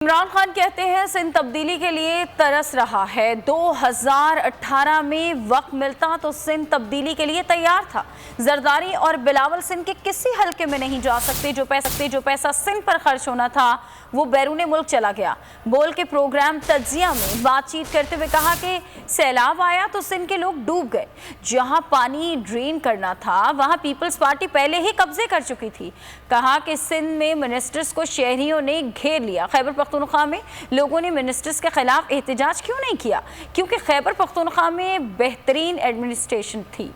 عمران خان کہتے ہیں سندھ تبدیلی کے لیے ترس رہا ہے۔ 2018 میں وقت ملتا تو سندھ تبدیلی کے لیے تیار تھا۔ زرداری اور بلاول سندھ کے کسی حلقے میں نہیں جا سکتے۔ جو پیسہ سندھ پر خرچ ہونا تھا وہ بیرون ملک چلا گیا۔ بول کے پروگرام تجزیہ میں بات چیت کرتے ہوئے کہا کہ سیلاب آیا تو سندھ کے لوگ ڈوب گئے۔ جہاں پانی ڈرین کرنا تھا وہاں پیپلز پارٹی پہلے ہی قبضے کر چکی تھی۔ کہا کہ سندھ میں منسٹرز کو شہریوں نے گھیر لیا۔ خیبر پختونخوا میں لوگوں نے منسٹرز کے خلاف احتجاج کیوں نہیں کیا؟ کیونکہ خیبر پختونخوا میں بہترین ایڈمنسٹریشن تھی۔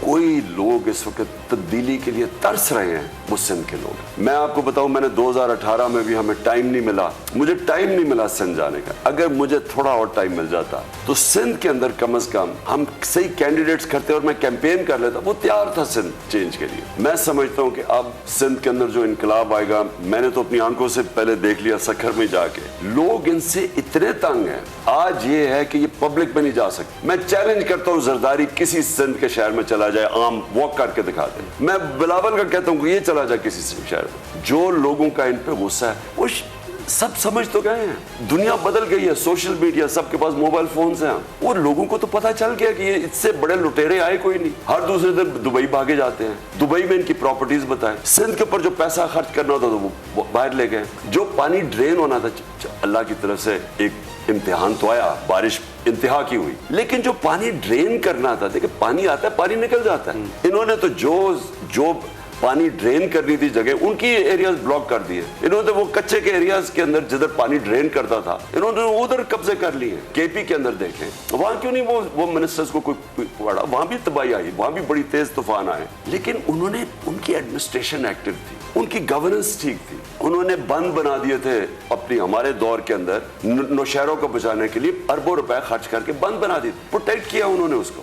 کوئی لوگ اس وقت تبدیلی کے لیے ترس رہے ہیں وہ سندھ کے لوگ۔ میں آپ کو بتاؤں میں نے 2018 میں بھی ہمیں ٹائم نہیں ملا، مجھے ٹائم نہیں ملا سندھ جانے کا۔ اگر مجھے تھوڑا اور ٹائم مل جاتا تو سندھ کے اندر کم از کم ہم صحیح کینڈیڈیٹس کرتے اور میں کیمپین کر لیتا۔ وہ تیار تھا سندھ چینج کے لیے۔ میں سمجھتا ہوں کہ اب سندھ کے اندر جو انقلاب آئے گا، میں نے تو اپنی آنکھوں سے پہلے دیکھ لیا سکھر میں جا کے، لوگ ان سے اتنے تنگ ہیں۔ آج یہ ہے کہ یہ پبلک میں نہیں جا سکتے۔ میں چیلنج کرتا ہوں زرداری کسی سندھ کے شہر میں چلا جائے، عام واک کر کے دکھا دیں۔ میں بلاول کا کہتا ہوں کہ یہ چلا جائے کسی شہر میں۔ جو لوگوں کا ان پہ غصہ ہے وہ سب سمجھ تو گئے ہیں۔ دنیا بدل گئی ہے، سوشل میڈیا، سب کے پاس موبائل فونز ہیں، اور لوگوں کو تو پتہ چل گیا کہ یہ اس سے بڑے لٹیرے آئے کوئی نہیں۔ ہر دوسرے دن دبئی بھاگے جاتے ہیں، دبئی میں ان کی پراپرٹیز بتائیں۔ سندھ کے اوپر جو پیسہ خرچ کرنا ہوتا تھا وہ باہر لے گئے۔ جو پانی ڈرین ہونا تھا، اللہ کی طرف سے ایک امتحان تو آیا، بارش انتہا کی ہوئی، لیکن جو پانی ڈرین کرنا تھا، دیکھیں پانی آتا ہے پانی نکل جاتا ہے۔ انہوں نے تو جو پانی ڈرین کرنی تھی جگہ ان کی ایریاز بلاک کر دیے۔ انہوں نے وہ کچے کے ایریاز کے اندر جدھر پانی ڈرین کرتا تھا انہوں نے ادھر قبضے کر لیے۔ کے پی کے اندر دیکھیں وہاں کیوں نہیں وہ منسٹرز کو کوئی پڑا، وہاں بھی تباہی آئی، وہاں بھی بڑی تیز طوفان آئے، لیکن انہوں نے ان کی ایڈمنسٹریشن ایکٹیو تھی، ان کی گورننس ٹھیک تھی۔ انہوں نے بند بنا دیے تھے اپنی ہمارے دور کے اندر نوشہروں کو بچانے کے لیے اربوں روپے خرچ کر کے بند بنا دیے، پروٹیکٹ کیا انہوں نے اس کو۔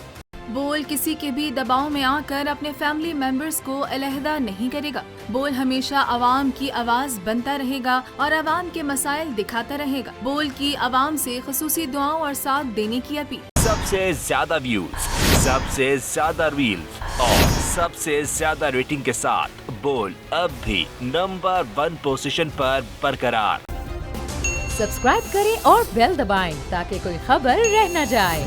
بول کسی کے بھی دباؤ میں آ کر اپنے فیملی ممبرز کو علیحدہ نہیں کرے گا۔ بول ہمیشہ عوام کی آواز بنتا رہے گا اور عوام کے مسائل دکھاتا رہے گا۔ بول کی عوام سے خصوصی دعاؤں اور ساتھ دینے کی اپیل۔ سب سے زیادہ ویوز، سب سے زیادہ ریلز اور سب سے زیادہ ریٹنگ کے ساتھ بول اب بھی نمبر 1 پوزیشن پر برقرار۔ سبسکرائب کریں اور بیل دبائیں تاکہ کوئی خبر رہ نہ جائے۔